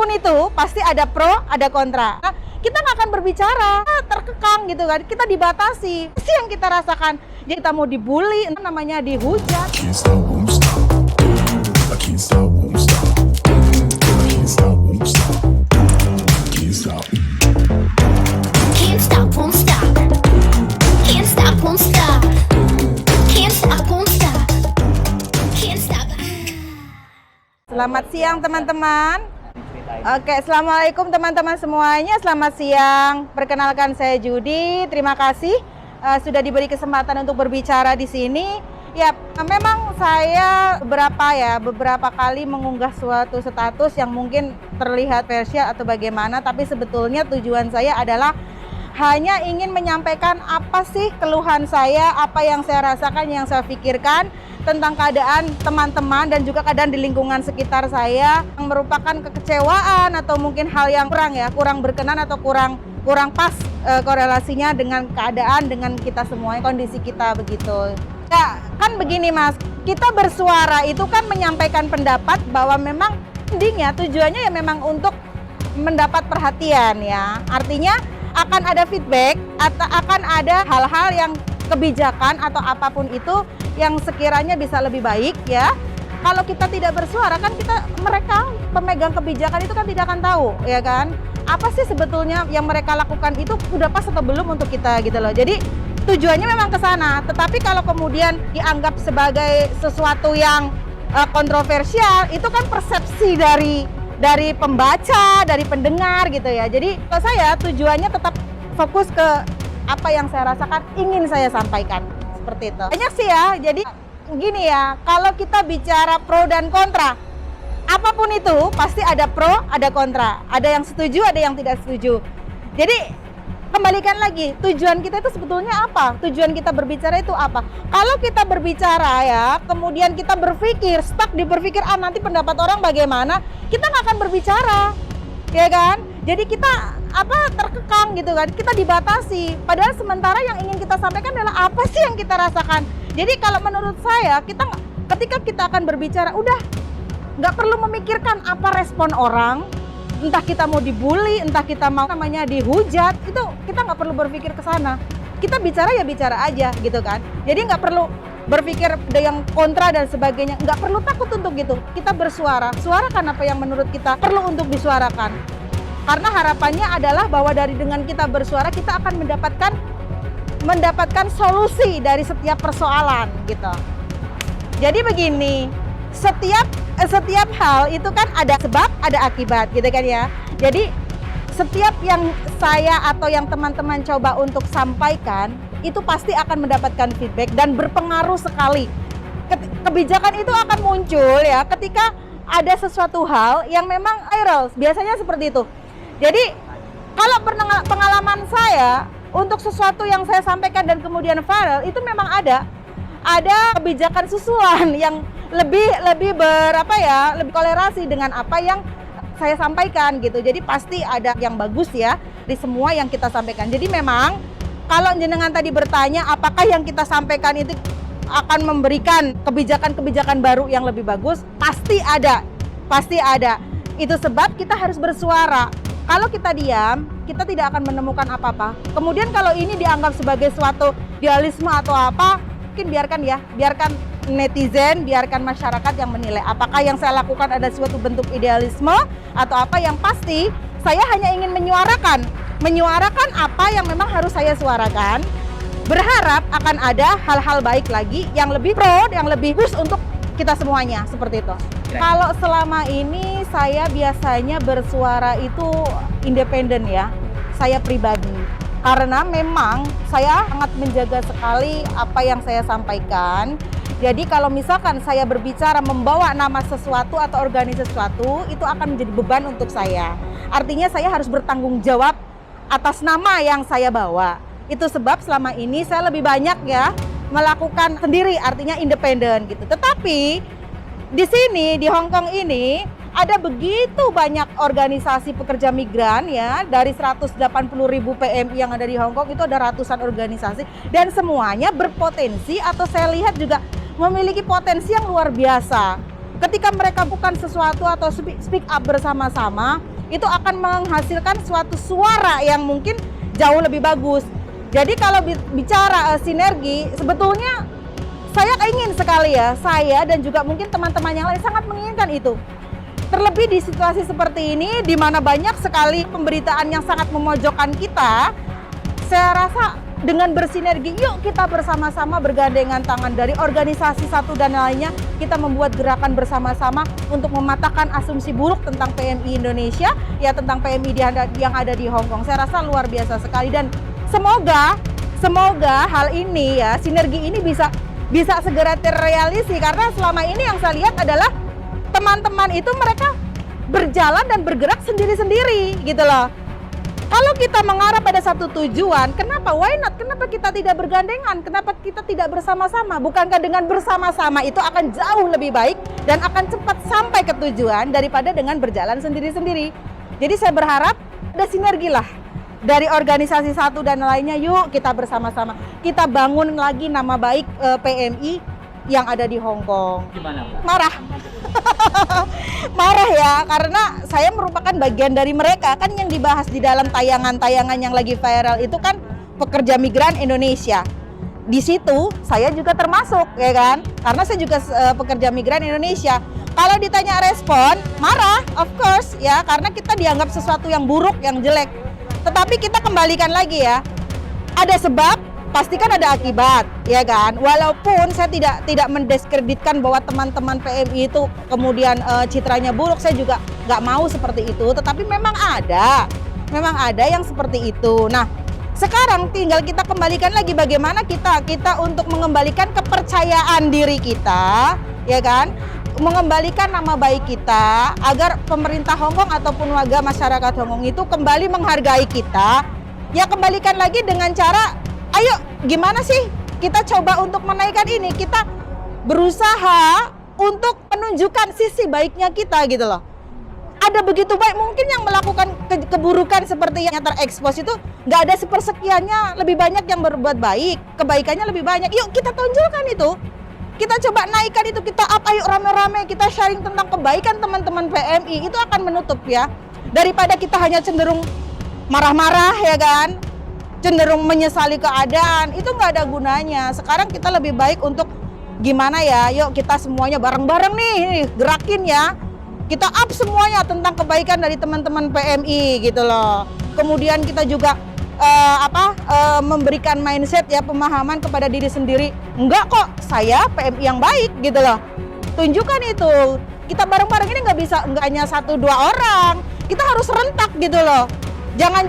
apapun itu pasti ada pro, ada kontra. Nah, kita nggak akan berbicara, terkekang gitu kan, kita dibatasi. Pasti yang kita rasakan, jadi kita mau dibully, namanya dihujat. Can't stop, won't stop. I can't stop, won't stop. I can't stop, won't stop. Can't stop. Can't stop, won't stop. Can't stop, won't stop. Can't stop, won't stop. Can't stop. Selamat siang teman-teman. Oke, assalamualaikum teman-teman semuanya. Selamat siang. Perkenalkan saya Judi. Terima kasih sudah diberi kesempatan untuk berbicara di sini. Ya, memang saya beberapa kali mengunggah suatu status yang mungkin terlihat parsial atau bagaimana, tapi sebetulnya tujuan saya adalah hanya ingin menyampaikan apa sih keluhan saya, apa yang saya rasakan, yang saya pikirkan tentang keadaan teman-teman dan juga keadaan di lingkungan sekitar saya yang merupakan kekecewaan atau mungkin hal yang kurang berkenan atau kurang pas korelasinya dengan keadaan, dengan kita semuanya, kondisi kita begitu. Ya, kan begini Mas, kita bersuara itu kan menyampaikan pendapat bahwa memang endingnya tujuannya ya memang untuk mendapat perhatian ya. Artinya akan ada feedback atau akan ada hal-hal yang kebijakan atau apapun itu yang sekiranya bisa lebih baik ya. Kalau kita tidak bersuara kan mereka pemegang kebijakan itu kan tidak akan tahu ya kan. Apa sih sebetulnya yang mereka lakukan itu udah pas atau belum untuk kita gitu loh. Jadi tujuannya memang ke sana. Tetapi kalau kemudian dianggap sebagai sesuatu yang kontroversial, itu kan persepsi dari pembaca, dari pendengar gitu ya. Jadi kalau saya tujuannya tetap fokus ke apa yang saya rasakan, ingin saya sampaikan. Seperti itu. Banyak sih ya, jadi gini ya, kalau kita bicara pro dan kontra, apapun itu pasti ada pro, ada kontra. Ada yang setuju, ada yang tidak setuju. Jadi kembalikan lagi, tujuan kita itu sebetulnya apa? Tujuan kita berbicara itu apa? Kalau kita berbicara ya, kemudian kita berpikir, stuck di berpikir, nanti pendapat orang bagaimana, kita nggak akan berbicara, ya kan? Jadi kita terkekang gitu kan, kita dibatasi. Padahal sementara yang ingin kita sampaikan adalah apa sih yang kita rasakan. Jadi kalau menurut saya, ketika kita akan berbicara, udah nggak perlu memikirkan apa respon orang. Entah kita mau dibully, entah kita mau namanya dihujat, itu kita nggak perlu berpikir ke sana. Kita bicara ya bicara aja gitu kan. Jadi nggak perlu berpikir ada yang kontra dan sebagainya, nggak perlu takut untuk gitu. Kita bersuara, suarakan apa yang menurut kita perlu untuk disuarakan. Karena harapannya adalah bahwa dengan kita bersuara kita akan mendapatkan solusi dari setiap persoalan gitu. Jadi begini, setiap hal itu kan ada sebab, ada akibat gitu kan ya. Jadi setiap yang saya atau yang teman-teman coba untuk sampaikan itu pasti akan mendapatkan feedback dan berpengaruh sekali. Kebijakan itu akan muncul ya ketika ada sesuatu hal yang memang viral, biasanya seperti itu. Jadi kalau pengalaman saya untuk sesuatu yang saya sampaikan dan kemudian viral itu memang ada kebijakan susulan yang lebih kolerasi dengan apa yang saya sampaikan gitu. Jadi pasti ada yang bagus ya di semua yang kita sampaikan. Jadi memang kalau jenengan tadi bertanya apakah yang kita sampaikan itu akan memberikan kebijakan-kebijakan baru yang lebih bagus, pasti ada. Itu sebab kita harus bersuara. Kalau kita diam, kita tidak akan menemukan apa-apa. Kemudian kalau ini dianggap sebagai suatu idealisme atau apa, mungkin biarkan netizen, biarkan masyarakat yang menilai apakah yang saya lakukan ada suatu bentuk idealisme atau apa. Yang pasti saya hanya ingin menyuarakan apa yang memang harus saya suarakan, berharap akan ada hal-hal baik lagi yang lebih pro, yang lebih bagus untuk kita semuanya, seperti itu. Kalau selama ini saya biasanya bersuara itu independen ya, saya pribadi. Karena memang saya sangat menjaga sekali apa yang saya sampaikan. Jadi kalau misalkan saya berbicara membawa nama sesuatu atau organisasi sesuatu, itu akan menjadi beban untuk saya. Artinya saya harus bertanggung jawab atas nama yang saya bawa. Itu sebab selama ini saya lebih banyak ya melakukan sendiri, artinya independen gitu. Tetapi di sini, di Hong Kong ini ada begitu banyak organisasi pekerja migran ya, dari 180.000 PMI yang ada di Hong Kong itu ada ratusan organisasi dan semuanya berpotensi atau saya lihat juga memiliki potensi yang luar biasa. Ketika mereka bukan sesuatu atau speak up bersama-sama, itu akan menghasilkan suatu suara yang mungkin jauh lebih bagus. Jadi kalau bicara sinergi, sebetulnya saya ingin sekali ya, saya dan juga mungkin teman-teman yang lain sangat menginginkan itu. Terlebih di situasi seperti ini, di mana banyak sekali pemberitaan yang sangat memojokkan kita, saya rasa dengan bersinergi, yuk kita bersama-sama bergandengan tangan dari organisasi satu dan lainnya, kita membuat gerakan bersama-sama untuk mematahkan asumsi buruk tentang PMI Indonesia, ya tentang PMI yang ada di Hong Kong. Saya rasa luar biasa sekali dan semoga hal ini ya, sinergi ini bisa segera terrealisasi, karena selama ini yang saya lihat adalah teman-teman itu mereka berjalan dan bergerak sendiri-sendiri gitu loh. Kalau kita mengarah pada satu tujuan, kenapa? Why not? Kenapa kita tidak bergandengan? Kenapa kita tidak bersama-sama? Bukankah dengan bersama-sama itu akan jauh lebih baik dan akan cepat sampai ke tujuan daripada dengan berjalan sendiri-sendiri? Jadi saya berharap ada sinergi lah dari organisasi satu dan lainnya. Yuk kita bersama-sama, kita bangun lagi nama baik PMI yang ada di Hong Kong. Gimana, Mbak? Marah. Marah ya, karena saya merupakan bagian dari mereka. Kan yang dibahas di dalam tayangan-tayangan yang lagi viral itu kan pekerja migran Indonesia. Di situ saya juga termasuk, ya kan? Karena saya juga pekerja migran Indonesia. Kalau ditanya respon, marah, of course ya, karena kita dianggap sesuatu yang buruk, yang jelek. Tetapi kita kembalikan lagi ya, ada sebab, pastikan ada akibat, ya kan? Walaupun saya tidak mendiskreditkan bahwa teman-teman PMI itu kemudian citranya buruk, saya juga nggak mau seperti itu. Tetapi memang ada yang seperti itu. Nah, sekarang tinggal kita kembalikan lagi bagaimana kita untuk mengembalikan kepercayaan diri kita, ya kan? Mengembalikan nama baik kita agar pemerintah Hong Kong ataupun warga masyarakat Hong Kong itu kembali menghargai kita. Ya kembalikan lagi dengan cara, ayo gimana sih kita coba untuk menaikkan ini, kita berusaha untuk menunjukkan sisi baiknya kita gitu loh. Ada begitu baik mungkin yang melakukan keburukan seperti yang terekspos itu nggak ada sepersekiannya, lebih banyak yang berbuat baik, kebaikannya lebih banyak. Yuk kita tonjolkan itu, kita coba naikkan itu, kita up, ayo rame-rame kita sharing tentang kebaikan teman-teman PMI. Itu akan menutup ya, daripada kita hanya cenderung marah-marah ya kan, cenderung menyesali keadaan, itu nggak ada gunanya. Sekarang kita lebih baik untuk gimana ya, yuk kita semuanya bareng-bareng nih, gerakin ya. Kita up semuanya tentang kebaikan dari teman-teman PMI gitu loh. Kemudian kita juga memberikan mindset ya, pemahaman kepada diri sendiri. Enggak kok, saya PMI yang baik gitu loh. Tunjukkan itu. Kita bareng-bareng ini nggak hanya 1-2 orang. Kita harus rentak gitu loh. Jangan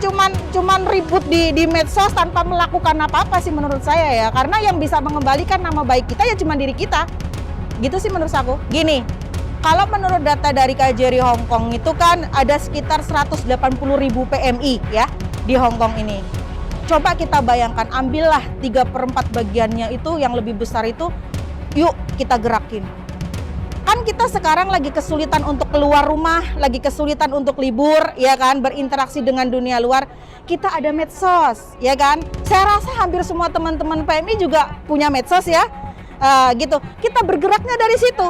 cuman ribut di medsos tanpa melakukan apa-apa sih menurut saya ya. Karena yang bisa mengembalikan nama baik kita ya cuma diri kita. Gitu sih menurut aku. Gini, kalau menurut data dari KJRI Hong Kong itu kan ada sekitar 180.000 PMI ya di Hong Kong ini. Coba kita bayangkan, ambillah 3/4 bagiannya itu yang lebih besar itu, yuk kita gerakin. Kan kita sekarang lagi kesulitan untuk keluar rumah, lagi kesulitan untuk libur, ya kan, berinteraksi dengan dunia luar. Kita ada medsos, ya kan. Saya rasa hampir semua teman-teman PMI juga punya medsos ya, gitu. Kita bergeraknya dari situ,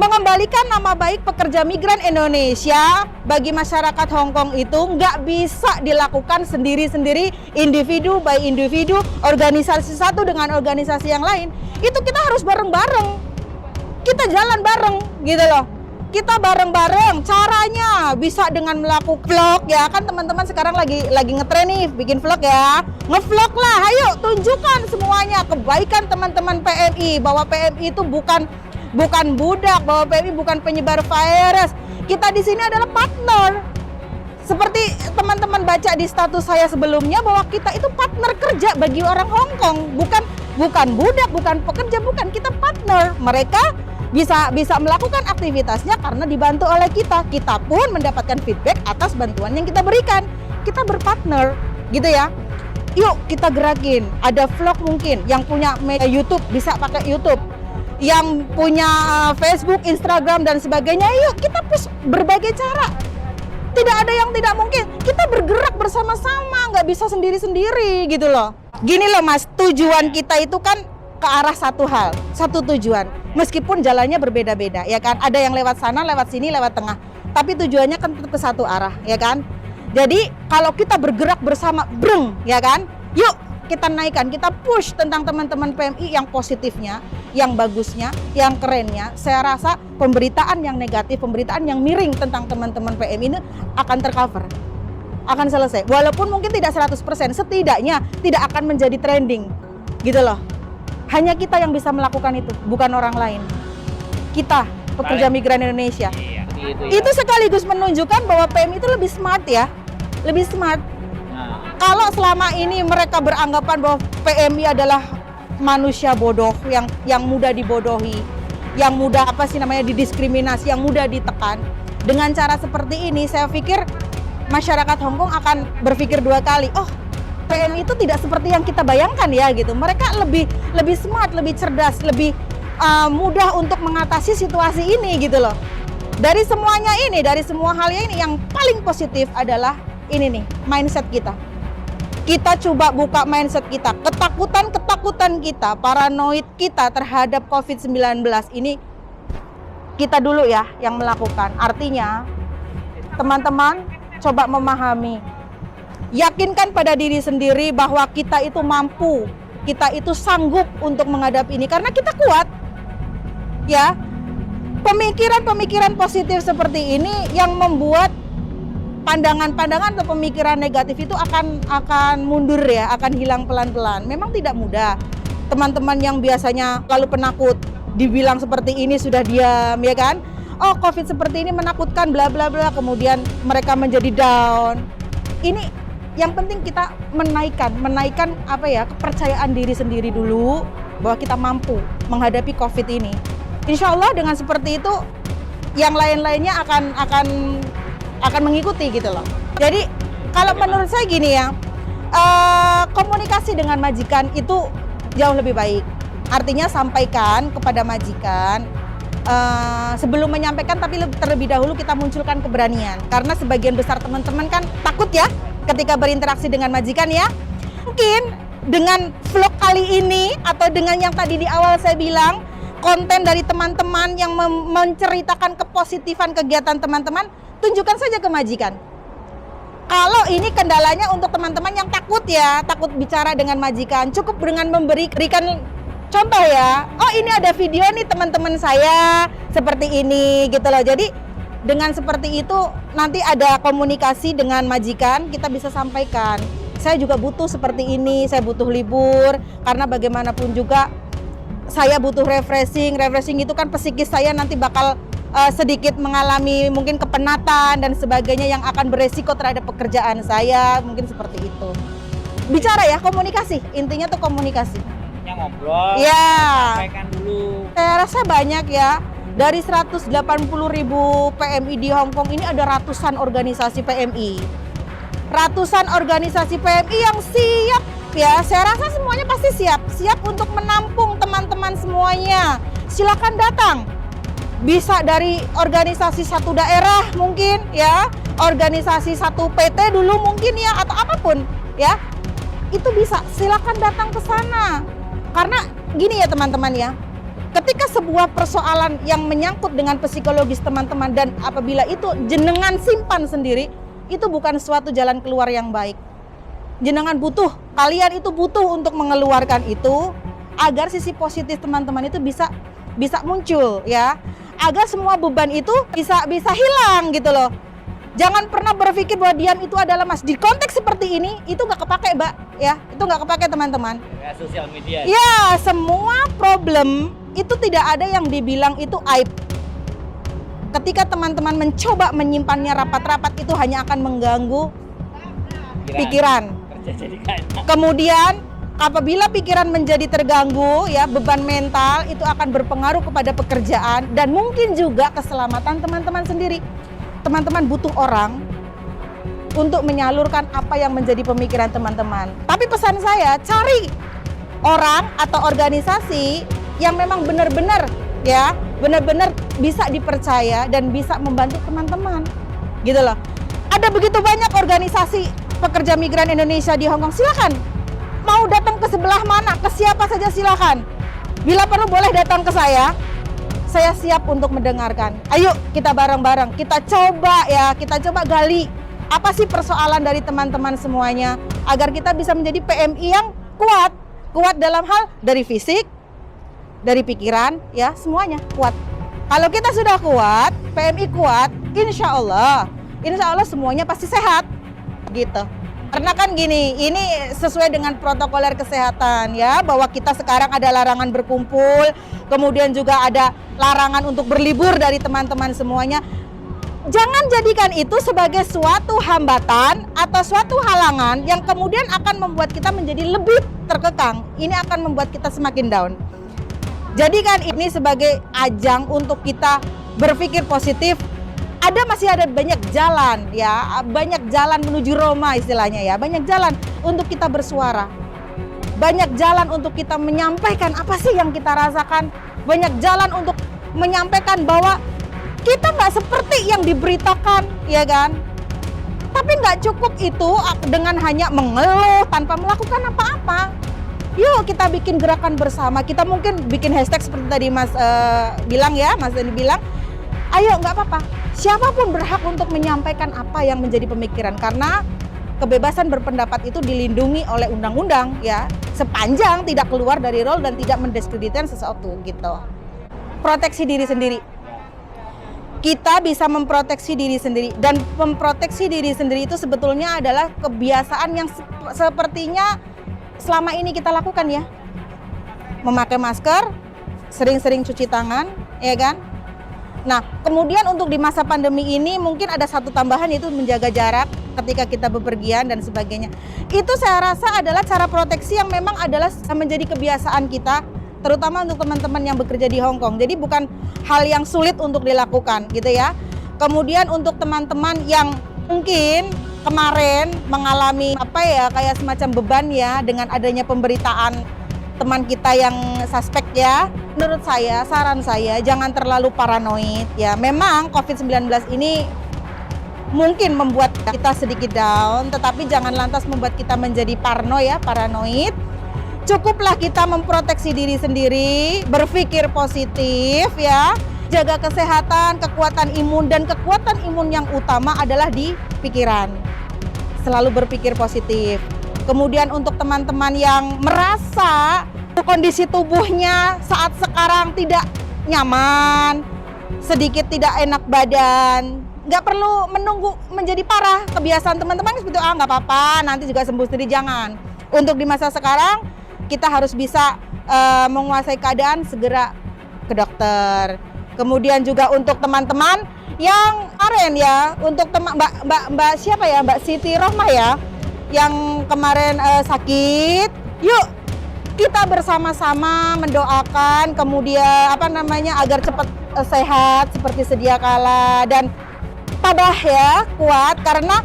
mengembalikan nama baik pekerja migran Indonesia bagi masyarakat Hong Kong itu nggak bisa dilakukan sendiri-sendiri, individu by individu, organisasi satu dengan organisasi yang lain. Itu kita harus bareng-bareng. Kita jalan bareng gitu loh. Kita bareng-bareng, caranya bisa dengan melakukan vlog ya kan, teman-teman sekarang lagi ngetren nih bikin vlog ya. Ngevlog lah, ayo tunjukkan semuanya kebaikan teman-teman PMI, bahwa PMI itu bukan budak, bahwa PMI bukan penyebar virus. Kita di sini adalah partner. Seperti teman-teman baca di status saya sebelumnya bahwa kita itu partner kerja bagi orang Hong Kong, bukan budak, bukan pekerja, bukan, kita partner. Mereka bisa melakukan aktivitasnya karena dibantu oleh kita. Kita pun mendapatkan feedback atas bantuan yang kita berikan. Kita berpartner, gitu ya. Yuk kita gerakin. Ada vlog mungkin, yang punya media YouTube bisa pakai YouTube, yang punya Facebook, Instagram dan sebagainya. Yuk kita push berbagai cara. Tidak ada yang tidak mungkin. Kita bergerak bersama-sama, nggak bisa sendiri-sendiri gitu loh. Gini loh Mas, tujuan kita itu kan ke arah satu hal, satu tujuan. Meskipun jalannya berbeda-beda ya kan. Ada yang lewat sana, lewat sini, lewat tengah. tapi tujuannya kan tetap ke satu arah, ya kan? Jadi kalau kita bergerak bersama, ya kan? Yuk kita naikkan, kita push tentang teman-teman PMI yang positifnya, yang bagusnya, yang kerennya. Saya rasa pemberitaan yang negatif, pemberitaan yang miring tentang teman-teman PMI ini akan tercover, akan selesai. Walaupun mungkin tidak 100%, setidaknya tidak akan menjadi trending, gitu loh. Hanya kita yang bisa melakukan itu, bukan orang lain. Kita, pekerja migran Indonesia. Iya, Itu sekaligus menunjukkan bahwa PMI itu lebih smart ya, lebih smart. Nah, Kalau selama ini mereka beranggapan bahwa PMI adalah manusia bodoh yang mudah dibodohi, yang mudah didiskriminasi, yang mudah ditekan. Dengan cara seperti ini, saya pikir masyarakat Hong Kong akan berpikir dua kali. Oh, PMI itu tidak seperti yang kita bayangkan ya gitu. Mereka lebih smart, lebih cerdas, lebih mudah untuk mengatasi situasi ini gitu loh. Dari semuanya ini, dari semua hal ini yang paling positif adalah ini nih, mindset kita. Kita coba buka mindset kita, ketakutan kita, paranoid kita terhadap COVID-19 ini kita dulu ya yang melakukan. Artinya, teman-teman coba memahami, yakinkan pada diri sendiri bahwa kita itu mampu, kita itu sanggup untuk menghadapi ini karena kita kuat. Ya, pemikiran-pemikiran positif seperti ini yang membuat pandangan-pandangan atau pemikiran negatif itu akan mundur ya, akan hilang pelan-pelan. Memang tidak mudah. Teman-teman yang biasanya lalu penakut, dibilang seperti ini sudah diam ya kan? Oh, COVID seperti ini menakutkan bla bla bla, kemudian mereka menjadi down. Ini yang penting kita menaikkan kepercayaan diri sendiri dulu bahwa kita mampu menghadapi COVID ini. Insya Allah dengan seperti itu yang lain-lainnya akan mengikuti gitu loh. Jadi kalau menurut saya gini ya, komunikasi dengan majikan itu jauh lebih baik. Artinya sampaikan kepada majikan sebelum menyampaikan, tapi terlebih dahulu kita munculkan keberanian. Karena sebagian besar teman-teman kan takut ya ketika berinteraksi dengan majikan ya. Mungkin dengan vlog kali ini atau dengan yang tadi di awal saya bilang, konten dari teman-teman yang menceritakan kepositifan kegiatan teman-teman, tunjukkan saja ke majikan. Kalau ini kendalanya untuk teman-teman yang takut ya, takut bicara dengan majikan, cukup dengan memberikan contoh ya. Oh, ini ada video nih teman-teman saya seperti ini gitu loh. Jadi dengan seperti itu nanti ada komunikasi dengan majikan, kita bisa sampaikan. Saya juga butuh seperti ini, saya butuh libur karena bagaimanapun juga saya butuh refreshing itu kan psikis saya nanti bakal sedikit mengalami mungkin kepenatan dan sebagainya yang akan beresiko terhadap pekerjaan saya, mungkin seperti itu. Bicara ya, komunikasi, intinya tuh komunikasi. yang ngobrol, Ya, sampaikan dulu. saya rasa banyak ya, dari 180.000 PMI di Hong Kong ini ada ratusan organisasi PMI. Ratusan organisasi PMI yang siap ya, saya rasa semuanya pasti siap untuk menampung teman-teman semuanya. Silakan datang. Bisa dari organisasi satu daerah mungkin ya, organisasi satu PT dulu mungkin ya, atau apapun ya. Itu bisa, silakan datang ke sana. Karena gini ya teman-teman ya, ketika sebuah persoalan yang menyangkut dengan psikologis teman-teman dan apabila itu jenengan simpan sendiri, itu bukan suatu jalan keluar yang baik. Jenengan butuh, kalian itu butuh untuk mengeluarkan itu agar sisi positif teman-teman itu bisa muncul ya, agar semua beban itu bisa hilang gitu loh. Jangan pernah berpikir bahwa diam itu adalah mas. Di konteks seperti ini itu nggak kepake mbak ya, itu nggak kepake teman-teman. Ya, sosial media. Ya, semua problem itu tidak ada yang dibilang itu aib. Ketika teman-teman mencoba menyimpannya rapat-rapat, itu hanya akan mengganggu pikiran. Kerja jadi kaya. Kemudian apabila pikiran menjadi terganggu ya, beban mental itu akan berpengaruh kepada pekerjaan dan mungkin juga keselamatan teman-teman sendiri. Teman-teman butuh orang untuk menyalurkan apa yang menjadi pemikiran teman-teman. Tapi pesan saya, cari orang atau organisasi yang memang benar-benar ya, benar-benar bisa dipercaya dan bisa membantu teman-teman. Gitu loh. Ada begitu banyak organisasi pekerja migran Indonesia di Hong Kong, silakan. Mau datang ke sebelah mana, ke siapa saja silakan. Bila perlu boleh datang ke saya saya siap untuk mendengarkan. Ayo kita bareng-bareng, kita coba gali apa sih persoalan dari teman-teman semuanya agar kita bisa menjadi PMI yang kuat dalam hal dari fisik, dari pikiran, ya semuanya kuat. Kalau kita sudah kuat, PMI kuat, insya Allah semuanya pasti sehat, gitu. Karena kan gini, ini sesuai dengan protokoler kesehatan ya, bahwa kita sekarang ada larangan berkumpul, kemudian juga ada larangan untuk berlibur dari teman-teman semuanya. Jangan jadikan itu sebagai suatu hambatan atau suatu halangan yang kemudian akan membuat kita menjadi lebih terkekang. Ini akan membuat kita semakin down. Jadikan ini sebagai ajang untuk kita berpikir positif. Masih ada banyak jalan ya, banyak jalan menuju Roma istilahnya ya, banyak jalan untuk kita bersuara, banyak jalan untuk kita menyampaikan apa sih yang kita rasakan, banyak jalan untuk menyampaikan bahwa kita nggak seperti yang diberitakan, ya kan? Tapi nggak cukup itu dengan hanya mengeluh tanpa melakukan apa-apa. Yuk kita bikin gerakan bersama, kita mungkin bikin hashtag seperti tadi Mas Dani bilang, ayo nggak apa-apa. Siapapun berhak untuk menyampaikan apa yang menjadi pemikiran karena kebebasan berpendapat itu dilindungi oleh undang-undang ya, sepanjang tidak keluar dari role dan tidak mendiskreditkan sesuatu gitu. Proteksi diri sendiri. Kita bisa memproteksi diri sendiri dan memproteksi diri sendiri itu sebetulnya adalah kebiasaan yang sepertinya selama ini kita lakukan ya. Memakai masker, sering-sering cuci tangan, ya kan? Nah, kemudian untuk di masa pandemi ini mungkin ada satu tambahan yaitu menjaga jarak ketika kita bepergian dan sebagainya. Itu saya rasa adalah cara proteksi yang memang adalah menjadi kebiasaan kita, terutama untuk teman-teman yang bekerja di Hong Kong. Jadi bukan hal yang sulit untuk dilakukan gitu ya. Kemudian untuk teman-teman yang mungkin kemarin mengalami kayak semacam beban ya dengan adanya pemberitaan teman kita yang suspek ya, menurut saya, saran saya jangan terlalu paranoid ya. Memang COVID-19 ini mungkin membuat kita sedikit down, tetapi jangan lantas membuat kita menjadi paranoid. Cukuplah kita memproteksi diri sendiri, berpikir positif ya, jaga kesehatan, kekuatan imun, dan kekuatan imun yang utama adalah di pikiran. Selalu berpikir positif. Kemudian untuk teman-teman yang merasa kondisi tubuhnya saat sekarang tidak nyaman, sedikit tidak enak badan, nggak perlu menunggu menjadi parah. Kebiasaan teman-teman seperti nggak apa-apa, nanti juga sembuh sendiri, jangan. Untuk di masa sekarang kita harus bisa menguasai keadaan, segera ke dokter. Kemudian juga untuk teman-teman yang kemarin ya, untuk Mbak siapa ya, Mbak Siti Rohmah ya, yang kemarin sakit, yuk kita bersama-sama mendoakan kemudian agar cepat sehat seperti sedia kala dan tabah ya, kuat, karena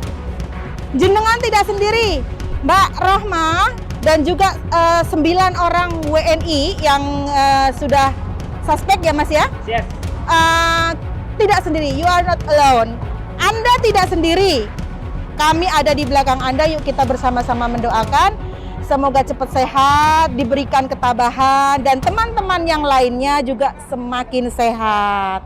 jenengan tidak sendiri, Mbak Rohmah dan juga 9 orang WNI yang sudah suspek ya Mas ya. Yes. Tidak sendiri, you are not alone. Anda tidak sendiri. Kami ada di belakang Anda, yuk kita bersama-sama mendoakan. Semoga cepat sehat, diberikan ketabahan, dan teman-teman yang lainnya juga semakin sehat.